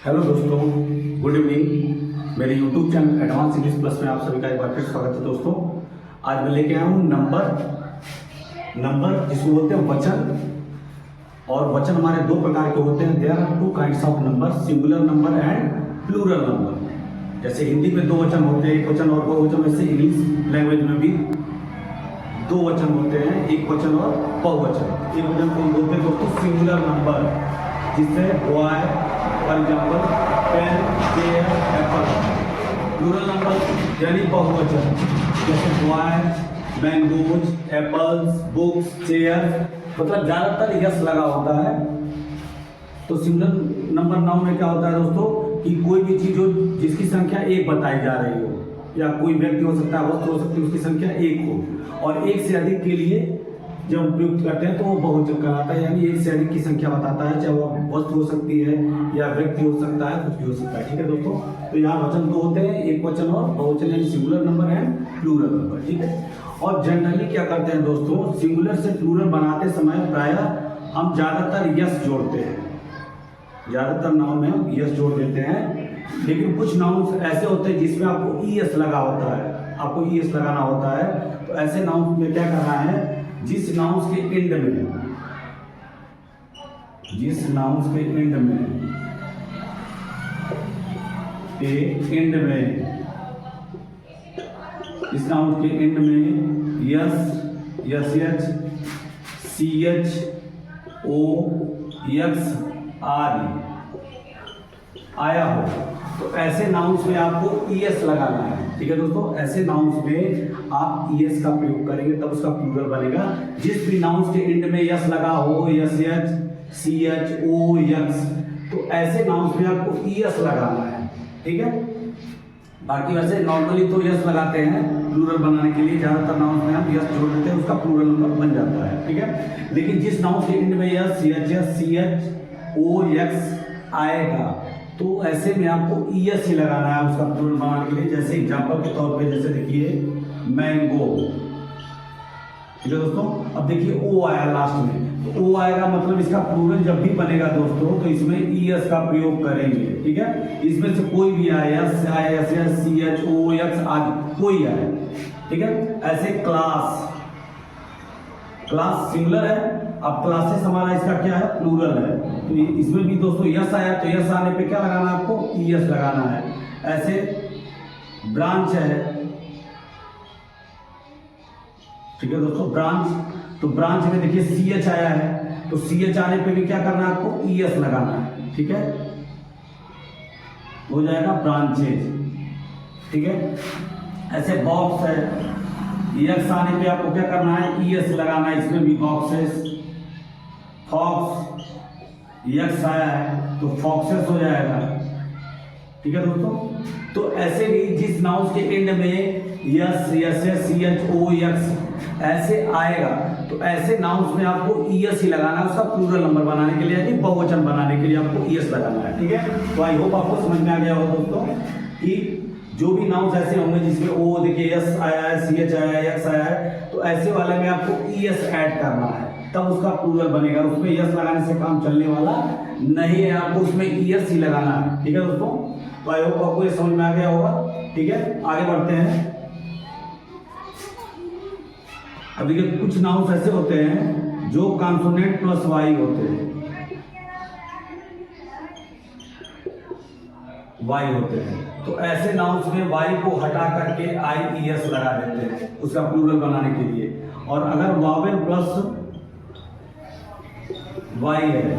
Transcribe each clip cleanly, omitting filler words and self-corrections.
Hello दोस्तों, good evening. मेरे YouTube channel advance English plus में आप सभी का एक बार फिर स्वागत है। दोस्तों, आज मैं लेके आया हूँ नंबर जिसको बोलते हैं वचन। और वचन हमारे दो प्रकार के होते हैं। There are two kinds of number, singular number and plural number. जैसे हिंदी में दो वचन होते हैं, एक वचन और बहुवचन, वैसे इंग्लिश लैंग्वेज में भी दो वचन होते हैं, एक वचन और बहुवचन। एक वचन को बोलते हैं दोस्तों सिंगुलर नंबर, जिससे boy, for example pen, chair, apple. Plural number यानी बहुवचन, जैसे boy, mangoes, apples, books, chair, मतलब ज्यादातर यस लगा होता है। तो सिंगुलर नंबर नाउन में क्या होता है दोस्तों कि कोई भी चीज हो जिसकी संख्या एक बताई जा रही हो, या कोई व्यक्ति हो सकता है, वस्तु हो सकती है, उसकी संख्या एक हो, और एक से अधिक के लिए जब प्रयुक्त करते हैं तो वो बहुवचन कहलाता है। यानी एक से अधिक की संख्या बताता है, चाहे वो वस्तु हो सकती है या व्यक्ति हो सकता है, कुछ भी हो सकता है। ठीक है दोस्तों, तो यहाँ वचन दो होते हैं, एक वचन और बहुवचन, यानी singular number and plural number. ठीक है, और जनरली क्या करते हैं दोस्तों, सिंगुलर से प्लूरल बनाते समय प्रायः हम ज्यादातर यस जोड़ते हैं। ज्यादातर नाउन में हम यस जोड़ देते हैं, लेकिन कुछ नाउन ऐसे होते हैं जिसमें आपको ईएस लगा होता है, आपको ईएस लगाना होता है। तो ऐसे नाउन में क्या करना है, जिस नाउन के एंड में, जिस नाउन के एंड में इस नाउन के एंड में S, S H, C H, O, X आदि आया हो, तो ऐसे नाउन्स में आपको ईएस लगाना है। ठीक है दोस्तों, ऐसे नाउन्स में आप ईएस का प्रयोग करेंगे तब उसका प्लूरल बनेगा। जिस भी नाउन्स के एंड में यस लगा हो, yes H, C H, O, x, तो ऐसे नाउन्स में आपको ईएस लगाना है। ठीक है, बाकी वैसे नॉर्मली तो यस लगाते हैं प्लूरल बनाने के लिए, ज्यादातर नाउन्स में हम यस जोड़ देते हैं, उसका प्लूरल नंबर बन जाता है। ठीक है, लेकिन जिस नाउन्स के एंड में S, C H, C H, O, X आएगा तो ऐसे में आपको ईएस ही लगाना है उसका प्लूरल बनाने के लिए। जैसे एग्जांपल के तौर पे, जैसे देखिए मैंगो। ठीक है दोस्तों, अब देखिए ओ आया लास्ट में, तो ओ आएगा मतलब इसका प्लूरल जब भी बनेगा दोस्तों तो इसमें ईएस का प्रयोग करेंगे। ठीक है, इसमें से कोई भी आए, एस आए, एस एस, सी एच, ओ, एक्स आदि कोई आए। ठीक है, ऐसे क्लास, क्लास सिंगुलर है, अब क्लासेस हमारा इसका क्या है, प्लूरल है, तो इसमें भी दोस्तों यस आया, तो यस आने पे क्या लगाना है आपको, ईएस लगाना है। ऐसे ब्रांच है, ठीक है दोस्तों, ब्रांच, तो ब्रांच में देखिए सी एच आया है, तो सी एच आने पे भी क्या करना है आपको, ईएस लगाना है। ठीक है, हो जाएगा ब्रांचेज। ठीक है, ऐसे बॉक्स है, एक्स आने पे आपको क्या करना है, ईएस लगाना है, इसमें भी बॉक्सेस। फॉक्स, एक्स आया है तो फॉक्सेस हो जाएगा। ठीक है दोस्तों, तो ऐसे भी जिस नाउन के एंड में S, yes, C H, O, x ऐसे आएगा तो ऐसे नाउन्स में आपको ईएस ही लगाना है उसका प्लूरल नंबर बनाने के लिए, यानी बहुवचन बनाने के लिए आपको ईएस लगाना है। ठीक है, तो आई होप आपको समझ में आ गया हो दोस्तों कि जो भी नाउन्स ऐसे होंगे जिसमें ओ देखिए यस आया है, सी एच आया है, एक्स आया है, तो ऐसे वाले में आपको ईएस ऐड करना है तब उसका प्लूरल बनेगा। उसमें यस लगाने से काम चलने वाला नहीं है, आपको उसमें ईएस ही लगाना है। ठीक है दोस्तों, तो आई होप आपको ये समझ में आ गया होगा। ठीक है, आगे बढ़ते हैं। अब देखिए कुछ नाउन्स ऐसे होते हैं जो कॉन्सोनेंट प्लस वाई होते हैं, वाई होते हैं, तो ऐसे नाउन्स में वाई को हटा करके आई ई एस लगा देते हैं उसका प्लूरल बनाने के लिए। और अगर वावेल प्लस वाई है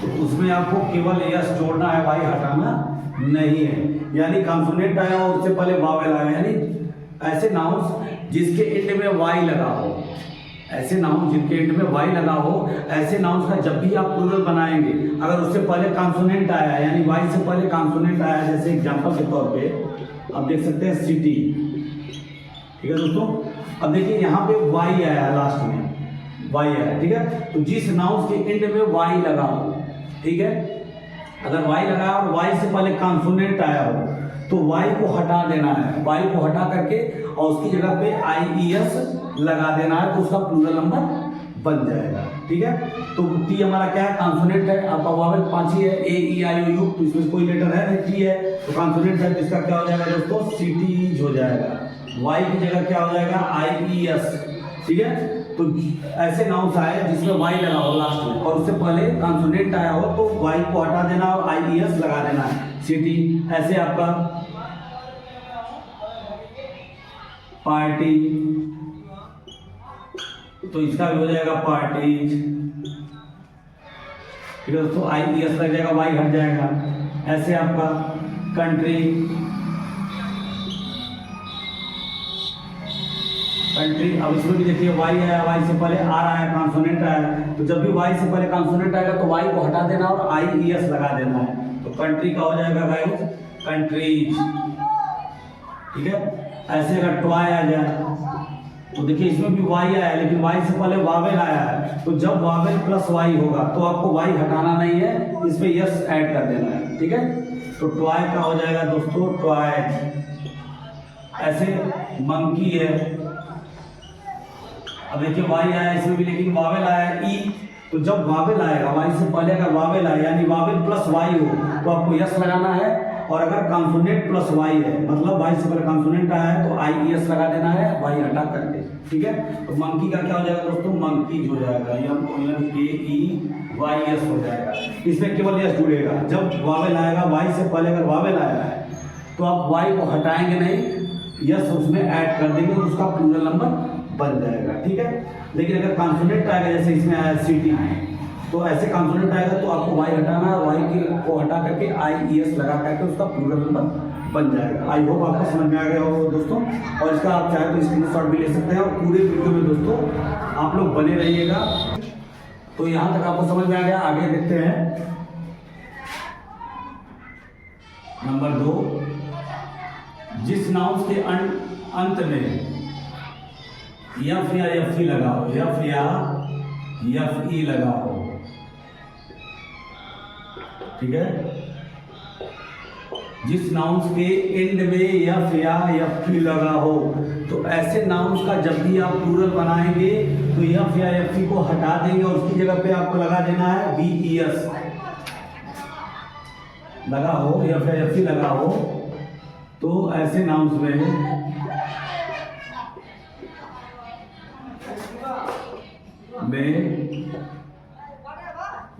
तो उसमें आपको केवल एस जोड़ना है, वाई हटाना नहीं है। यानी कॉन्सोनेंट आया और उससे पहले वावेल आया, यानी ऐसे नाउन्स जिसके एंड में वाई लगा हो, ऐसे नाउन जिनके एंड में वाई लगा हो, ऐसे नाउन्स का जब भी आप प्लूरल बनाएंगे अगर उससे पहले कॉन्सोनेंट आया, यानी वाई से पहले कॉन्सोनेंट आया, जैसे एग्जांपल के तौर पे आप देख सकते हैं सिटी। ठीक है दोस्तों, अब देखिए यहाँ पे वाई आया लास्ट में, वाई आया। ठीक है, तो जिस नाउन के एंड में वाई लगा हो, ठीक है, अगर वाई लगा और वाई से पहले कॉन्सोनेंट आया हो तो वाई को हटा देना है, वाई को हटा करके और उसकी जगह पे आई ई एस लगा देना है, तो उसका प्लूरल नंबर बन जाएगा। ठीक है। तो टी हमारा क्या है, कॉन्सोनेंट है। आपका वावेल 5 ही है, ए ई आई ओ यू, तो इसमें कोई लेटर है नहीं, टी है तो कॉन्सोनेंट है, तो इसका क्या हो जाएगा दोस्तों, सी टी हो जाएगा। वाई की जगह क्या हो जाएगा, आई ई एस, ठीक है। तो ऐसे नाउंस आए जिसमें वाई लगा हो लास्ट में और उससे पहले कॉन्सोनेंट आया हो तो वाई को हटा देना और आई ई एस लगा देना है, सिटी। ऐसे आपका पार्टी, तो इसका भी हो जाएगा पार्टीज, ठीक है दोस्तों, आई ई एस लग जाएगा, वाई हट जाएगा। ऐसे आपका कंट्री, कंट्री, अब इसमें भी देखिए वाई आया, वाई से पहले आर आया, कॉन्सोनेंट आया, तो जब भी वाई से पहले कॉन्सोनेंट आएगा तो वाई को हटा देना और आई ई एस लगा देना है, तो कंट्री का हो जाएगा गाइस कंट्रीज, ठीक है। ऐसे अगर टॉय आ जाए तो देखिए इसमें भी वाई आया है लेकिन वाई से पहले वावेल आया है, तो जब वावेल प्लस वाई होगा तो आपको वाई हटाना नहीं है, इसमें यस ऐड कर देना है, ठीक है। तो टॉय का हो जाएगा दोस्तों टॉयज। ऐसे मंकी है, अब देखिए वाई आया इसमें भी लेकिन वावेल आया है ई, तो जब वावेल आएगा वाई से पहले अगर वावेल आए यानी वावेल प्लस वाई हो तो आपको यस लगाना है, और अगर कॉन्सोनेंट प्लस वाई है मतलब वाई से पहले कॉन्सोनेंट आया है तो आई ई एस लगा देना है, वाई हटा करके, ठीक है। तो मंकी का क्या हो जाएगा दोस्तों, मंकीज हो जाएगा, एम के ई वाई एस हो जाएगा। इसमें केवल यस जुड़ेगा, जब वावेल आएगा वाई से पहले अगर वावेल आया है तो आप वाई को हटाएंगे नहीं, यस उसमें ऐड कर देंगे, उसका प्लूरल नंबर बन जाएगा, ठीक है। लेकिन अगर कॉन्सोनेंट आएगा जैसे इसमें आया सिटी, तो ऐसे कॉन्सोनेंट आएगा तो आपको वाई हटाना है, वाई की को हटा करके आई ई एस लगा करके उसका प्लूरल नंबर बन जाएगा। आई होप आपको समझ में आ गया हो दोस्तों, और इसका आप चाहे तो स्क्रीनशॉट भी ले सकते हैं, और पूरे वीडियो में दोस्तों आप लोग बने रहिएगा। तो यहाँ तक आपको समझ में आ गया, आगे देखते हैं नंबर 2, जिस नाउंस के अंत में यफ या एफ ई लगा हो, यफ या एफ ई लगा हो, ठीक है। जिस नाउंस के एंड में यफ या एफ ई लगा हो, तो ऐसे नाउंस का जब भी आप प्लूरल बनाएंगे तो यफ या एफ ई को हटा देंगे और उसकी जगह पे आपको लगा देना है वी ई एस लगा हो, यफ या एफ ई लगा हो, तो ऐसे नाउंस में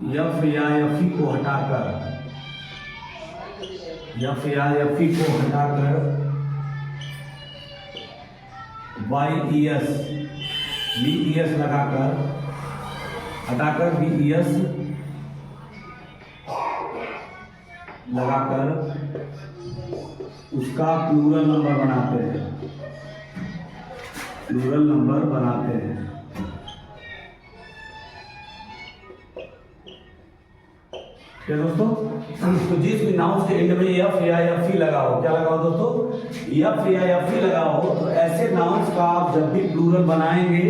यफ या एफ ई को हटाकर, यफ या एफ ई को हटाकर Y E S V E S लगाकर, हटाकर वी ई एस लगाकर उसका प्लूरल नंबर बनाते हैं, प्लूरल नंबर बनाते हैं। क्या दोस्तों, तो जिस भी नाउंस के एंड में एफ या एफ ई लगा हो, क्या लगा हो दोस्तों, एफ या एफ ई लगा हो, तो ऐसे नाउंस का आप जब भी प्लूरल बनाएंगे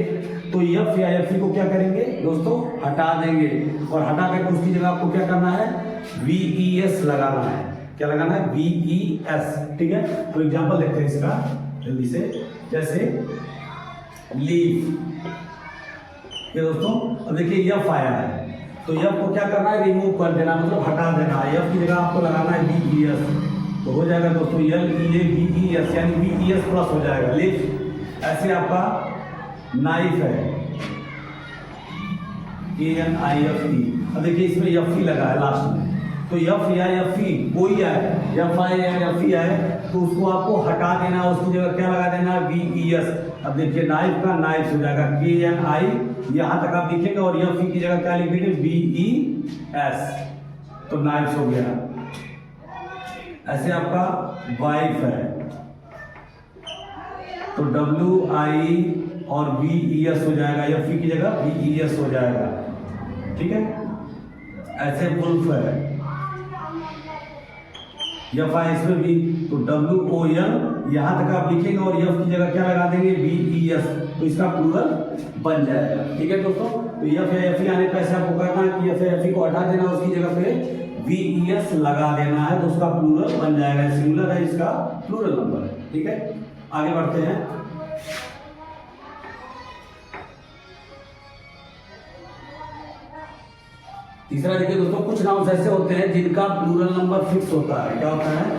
तो एफ या एफ ई को क्या करेंगे दोस्तों, हटा देंगे, और हटा करके उसकी जगह आपको क्या करना है, वी ई एस लगाना है। क्या लगाना है, वी ई एस, ठीक है। तो एग्जांपल देखते हैं इसका जल्दी से, जैसे लीफ, ये दोस्तों अब देखिए एफ आया है तो एफ को क्या करना है, रिमूव कर देना, मतलब हटा देना, एफ की जगह आपको लगाना है वी ई एस, तो हो जाएगा दोस्तों L E A V E S, यानी वी ई एस प्लस हो जाएगा लीफ। ऐसे आपका नाइफ है, A N I F E, अब देखिए इसमें एफ ई लगा है लास्ट में, तो एफ या एफ ई कोई है, एफ आई या एफ ई है, तो उसको आपको हटा देना, उसकी जगह क्या लगा देना, वी ई एस। अब देखिए नाइफ का नाइफ हो जाएगा के एन आई, यहाँ तक आप लिखेंगे, और एफ ई की जगह क्या लिख देंगे, वी ई एस, तो नाइफ हो गया। ऐसे आपका वाइफ है, तो डब्ल्यू आई और वी ई एस हो जाएगा, एफ ई की जगह वी ई एस हो जाएगा, ठीक है। ऐसे वुल्फ है, एफ आई इसमें भी, तो डब्ल्यू ओ एन यहाँ तक आप लिखेंगे और एफ की जगह क्या लगा देंगे, वी ई एस, तो इसका प्लूरल बन जाएगा, ठीक है दोस्तों। तो एफ या एफ ई आने पर ऐसे आपको करना है कि एफ या एफ ई को हटा देना, उसकी जगह पे वी ई एस लगा देना है, तो उसका प्लूरल बन जाएगा, सिंगुलर है, इसका प्लूरल नंबर है, ठीक है। आगे बढ़ते हैं तीसरा देखिए दोस्तों, कुछ नाउन्स ऐसे होते हैं जिनका प्लूरल नंबर फिक्स होता है। क्या होता है?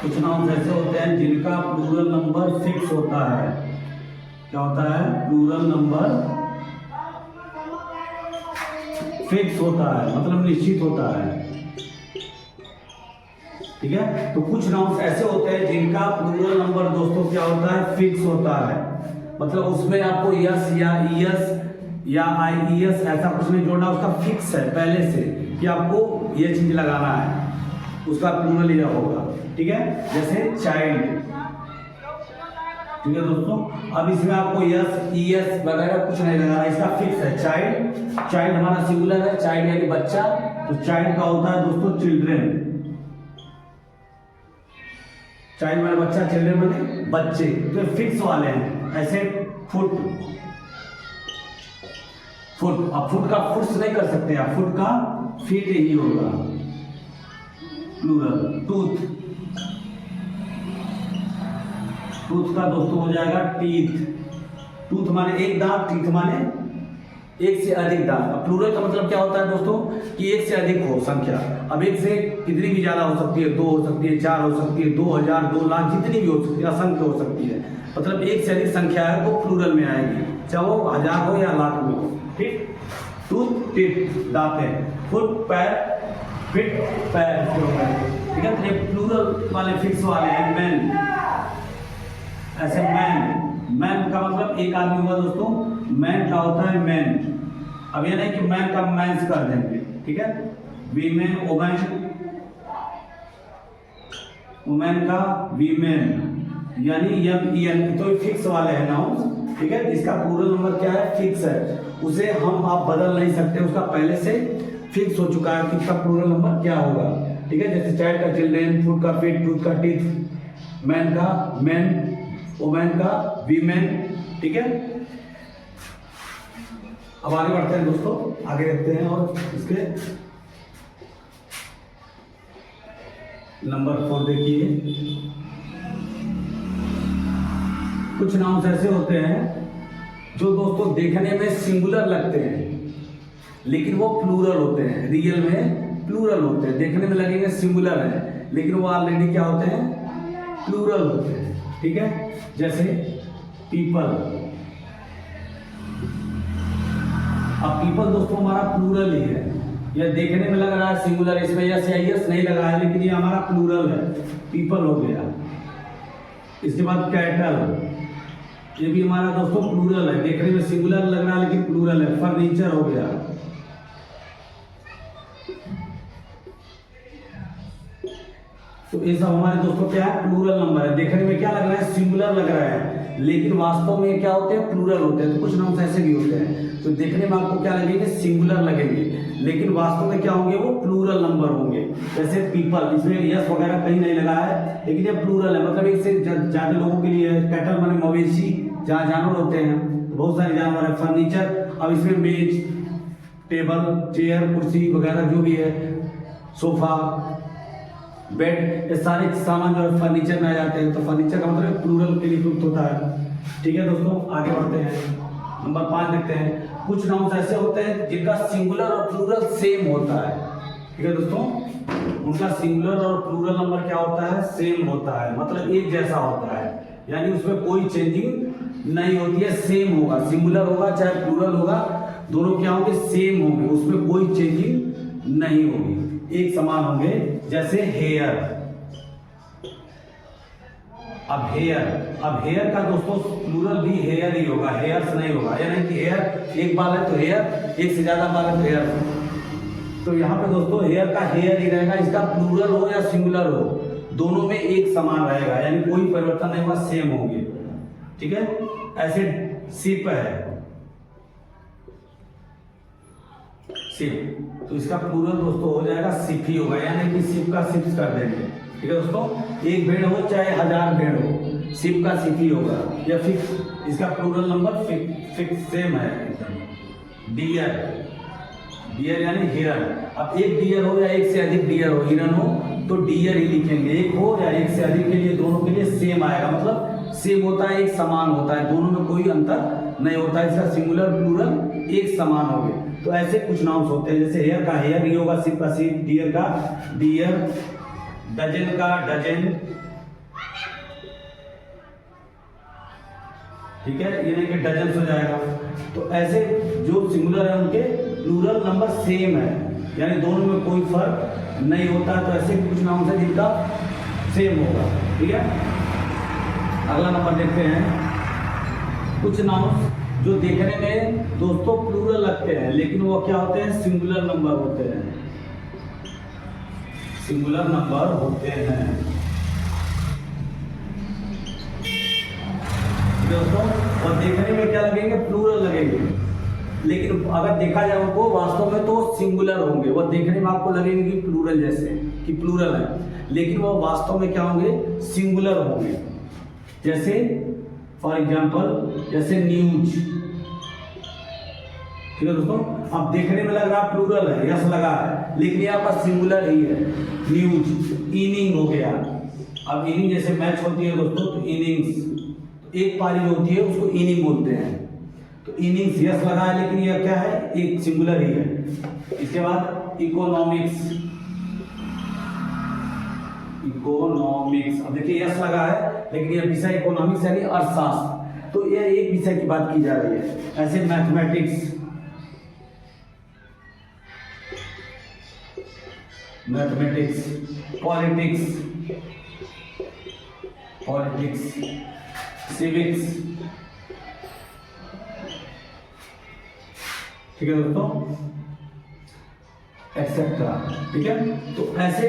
कुछ नाउन्स ऐसे होते हैं जिनका प्लूरल नंबर फिक्स होता है। क्या होता है? प्लूरल नंबर फिक्स होता है, मतलब निश्चित होता है। ठीक है, तो कुछ नाउन्स ऐसे होते हैं जिनका प्लूरल नंबर दोस्तों क्या होता है? फिक्स होता है। मतलब उसमें आपको यस या ईएस या आईईएस ऐसा कुछ नहीं जोड़ना, उसका फिक्स है पहले से कि आपको ये चीज लगाना है, उसका प्लूरल यह होगा। ठीक है, जैसे चाइल्ड। ठीक है दोस्तों, अब इसमें आपको यस ईएस वगैरह कुछ नहीं लगाना, इसका फिक्स है चाइल्ड। चाइल्ड हमारा सिंगुलर है, चाइल्ड यानी बच्चा, तो चाइल्ड का होता है दोस्तों चिल्ड्रेन। चाइल्ड माने बच्चा, चिल्ड्रेन माने बच्चे, तो फिक्स वाले हैं। ऐसे फुट, फुट, अब फुट का फुट्स नहीं कर सकते आप, फुट का फीट ही होगा प्लूरल। टूथ, टूथ का दोस्तों हो जाएगा टीथ। टूथ माने एक दांत, टीथ माने एक से अधिक दांत। अब प्लूरल का मतलब क्या होता है दोस्तों कि एक से अधिक हो संख्या। अब एक से कितनी भी ज्यादा हो सकती है, 2 हो सकती है, 4 हो सकती है, 2000, 2 लाख, जितनी भी हो सकती है, असंख्य हो सकती है। मतलब एक से अधिक संख्या है तो प्लूरल में आएगी, चाहे वो 1000 हो या लाख में हो। ठीक, टूथ टीथ दांत है, फुट पैर, फिट पैर। ठीक है, तो ये प्लूरल वाले फिक्स वाले हैं। मैन, ऐसे मैन, मैन का मतलब एक आदमी हुआ दोस्तों, मैन का होता है मैन। अब ये नहीं कि मैन का मैंस कर देंगे। ठीक है, वीमेन, वुमेन, वुमेन का वीमेन, यानी एम, तो फिक्स वाले हैं नाउन। ठीक है, जिसका प्लूरल नंबर क्या है? फिक्स है, उसे हम आप बदल नहीं सकते, उसका पहले से फिक्स हो चुका है कि उसका प्लूरल नंबर क्या होगा। ठीक है, जैसे चाइल्ड का चिल्ड्रेन, फुट का फिट, टूथ का टीथ, मैन का मैन, वुमेन का वीमेन। ठीक है, अब आगे बढ़ते हैं दोस्तों, आगे देखते हैं और इसके नंबर 4 देखिए। कुछ नाउन्स ऐसे होते हैं जो दोस्तों देखने में सिंगुलर लगते हैं लेकिन वो प्लूरल होते हैं। रियल में प्लूरल होते हैं, देखने में लगेंगे सिंगुलर है लेकिन वो ऑलरेडी क्या होते हैं? प्लूरल होते हैं। ठीक है, जैसे पीपल। अब पीपल दोस्तों हमारा प्लूरल ही है, यह देखने में लग रहा है सिंगुलर, इसमें यस या यस नहीं लगा है लेकिन ये हमारा प्लूरल है, पीपल हो गया। इसके बाद कैटल, ये भी हमारा दोस्तों प्लूरल है, देखने में सिंगुलर लग रहा है लेकिन प्लूरल है। फर्नीचर हो गया। तो ये सब हमारे दोस्तों क्या है? प्लूरल नंबर है। देखने में क्या लग रहा है? सिंगुलर लग रहा है लेकिन वास्तव में क्या होते हैं? प्लूरल होते हैं। तो कुछ नाउन्स ऐसे भी होते हैं तो देखने में आपको क्या लगेंगे? सिंगुलर लगेंगे लेकिन वास्तव में क्या होंगे? वो प्लूरल नंबर होंगे। जैसे पीपल, इसमें यस वगैरह कहीं नहीं लगा है लेकिन ये प्लूरल है, मतलब एक से ज्यादा लोगों के लिए। कैटल माने मवेशी, जहाँ जानवर होते हैं, बहुत सारे जानवर है। फर्नीचर, अब इसमें मेज, टेबल, चेयर, कुर्सी वगैरह जो भी है, सोफा, बेड, ये सारे सामान जो है फर्नीचर में आ जाते हैं। तो फर्नीचर का मतलब प्लूरल के लिए प्रयुक्त होता है। ठीक है दोस्तों, आगे बढ़ते हैं। नंबर 5 देखते हैं। कुछ नाउन्स ऐसे होते हैं जिनका सिंगुलर और प्लूरल सेम होता है। ठीक है दोस्तों, उनका सिंगुलर और प्लूरल नंबर क्या होता है? सेम होता है, मतलब एक जैसा होता है, यानी उसमें कोई चेंजिंग नहीं होती है, सेम होगा। सिंगुलर होगा चाहे प्लूरल होगा, दोनों क्या होंगे? सेम होंगे, उसमें कोई चेंजिंग नहीं होगी, एक समान होंगे। जैसे हेयर। अब हेयर का दोस्तों प्लूरल भी हेयर ही होगा, हेयर्स नहीं होगा। या नहीं कि हेयर एक बाल है तो हेयर, एक से ज्यादा बाल है तो हेयर। तो यहाँ पे दोस्तों हेयर का हेयर ही रहेगा, इसका प्लूरल हो या सिंगुलर हो, दोनों में एक समान रहेगा, यानी कोई परिवर्तन नहीं होगा, सेम होंगे। ठीक है, ऐसे सिप है, सिप, तो इसका प्लूरल दोस्तों हो जाएगा सिप ही होगा, यानी कि सिप का सिप्स कर देंगे। ठीक है दोस्तों, एक भेड़ हो चाहे 1000 भेड़ हो, सिप का सिप ही होगा। या फिक्स, इसका प्लूरल नंबर फिक्स सेम है एकदम। डियर, डियर यानी हिरन। अब एक डियर हो या एक से अधिक डियर हो, हिरन हो तो डियर ही लिखेंगे। एक हो या एक से अधिक के लिए, दोनों के लिए सेम आएगा, मतलब सेम होता है, एक समान होता है, दोनों में कोई अंतर नहीं होता है। इसका सिंगुलर प्लूरल एक समान हो गए। तो ऐसे कुछ नाउन्स होते हैं, जैसे हेयर का हेयर, ये होगा शिप का शिप, डियर का डियर, डजन का डजन, ठीक है, ये नहीं कि डजन हो जाएगा। तो ऐसे जो सिंगुलर है उनके प्लूरल नंबर सेम है, यानी दोनों में कोई फर्क नहीं होता। तो ऐसे कुछ नाउन है जिनका सेम होगा, ठीक है। अगला नंबर देखते हैं, कुछ नाउन जो देखने में दोस्तों प्लूरल लगते हैं लेकिन वो क्या होते हैं, सिंगुलर नंबर होते हैं, सिंगुलर नंबर होते हैं दोस्तों। और देखने में क्या लगेंगे, प्लूरल लगेंगे, लेकिन अगर देखा जाए उनको वास्तव में तो सिंगुलर होंगे। वो देखने में आपको लगेंगे कि प्लूरल जैसे कि प्लूरल है, लेकिन वो वास्तव में क्या होंगे, सिंगुलर होंगे। जैसे फॉर एग्जाम्पल जैसे न्यूज, ठीक है दोस्तों। अब देखने में लग रहा प्लूरल है, यस लगा है, लेकिन यहाँ पर सिंगुलर ही है, न्यूज। इनिंग हो गया, अब इनिंग जैसे मैच होती है दोस्तों, तो इनिंग्स, एक पारी जो होती है उसको इनिंग बोलते हैं। तो इनिंग्स यस लगा है, लेकिन यह क्या है, एक सिंगुलर ही है। इसके बाद इकोनॉमिक्स, इकोनॉमिक्स, अब देखिए यस लगा है, लेकिन यह विषय इकोनॉमिक्स यानी अर्थशास्त्र, तो यह एक विषय की बात की जा रही है। ऐसे mathematics, mathematics, politics, politics, civics, ठीक है दोस्तों, एक्सेट्रा, ठीक है। तो ऐसे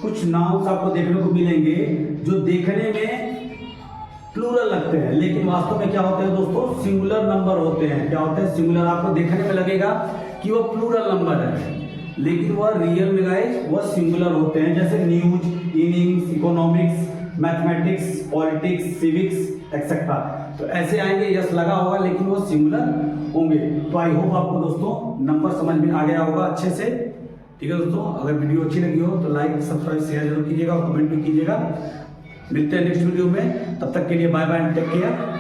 कुछ नाउन्स आपको देखने को मिलेंगे जो देखने में प्लूरल लगते हैं, लेकिन वास्तव में क्या होते हैं दोस्तों, सिंगुलर नंबर होते हैं। क्या होते हैं, सिंगुलर। आपको देखने में लगेगा कि वो प्लूरल नंबर है, लेकिन वह रियल में गाइस वह सिंगुलर होते हैं। जैसे news, innings, economics, mathematics, politics, civics etcetera. तो ऐसे आएंगे, यस लगा होगा, लेकिन वो सिंगुलर होंगे। तो आई होप आपको दोस्तों नंबर समझ में आ गया होगा अच्छे से, ठीक है दोस्तों। अगर वीडियो अच्छी लगी हो तो लाइक, सब्सक्राइब, शेयर जरूर कीजिएगा और कमेंट भी कीजिएगा। मिलते हैं नेक्स्ट वीडियो में, तब तक के लिए bye bye and take care.